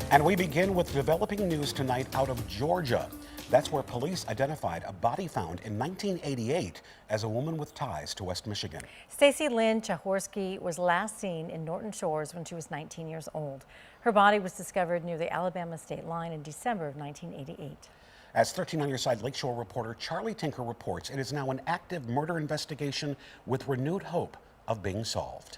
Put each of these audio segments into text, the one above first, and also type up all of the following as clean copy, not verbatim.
And we begin with developing news tonight out of Georgia. That's where police identified a body found in 1988 as a woman with ties to West Michigan. Stacey Lyn Chahorski was last seen in Norton Shores when she was 19 years old. Her body was discovered near the Alabama state line in December of 1988. As 13 on your side Lakeshore reporter Charlie Tinker reports, it is now an active murder investigation with renewed hope of being solved.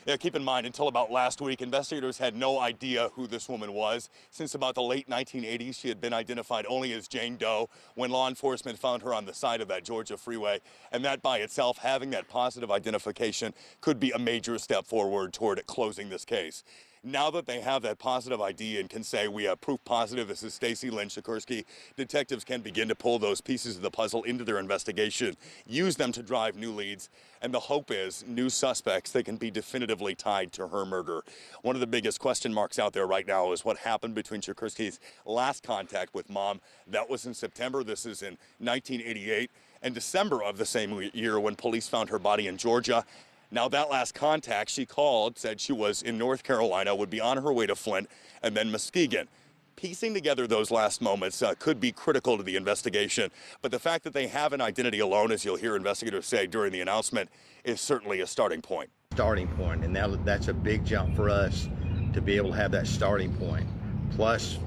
Yeah, keep in mind, until about last week, investigators had no idea who this woman was. Since about the late 1980s, she had been identified only as Jane Doe when law enforcement found her on the side of that Georgia freeway. And that by itself, having that positive identification, could be a major step forward toward closing this case. Now that they have that positive ID and can say we have proof positive this is Stacey Lyn Chahorski, detectives can begin to pull those pieces of the puzzle into their investigation, use them to drive new leads, and the hope is new suspects that can be definitively tied to her murder. One of the biggest question marks out there right now is what happened between Chahorski's last contact with mom. That was in September. This is in 1988, and December of the same year when police found her body in Georgia. Now, that last contact, she called, said she was in North Carolina, would be on her way to Flint, and then Muskegon. Piecing together those last moments could be critical to the investigation, but the fact that they have an identity alone, as you'll hear investigators say during the announcement, is certainly a starting point. And now that's a big jump for us to be able to have that starting point. Plus,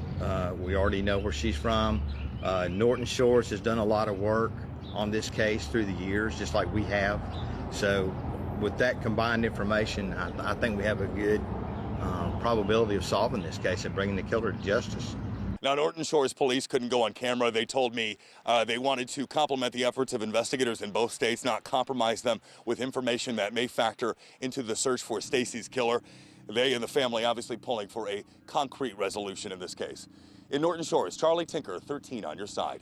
we already know where she's from. Norton Shores has done a lot of work on this case through the years, just like we have. So with that combined information, I think we have a good probability of solving this case and bringing the killer to justice. Now, Norton Shores police couldn't go on camera. They told me they wanted to complement the efforts of investigators in both states, not compromise them with information that may factor into the search for Stacey's killer. They and the family obviously pulling for a concrete resolution in this case. In Norton Shores, Charlie Tinker, 13 on your side.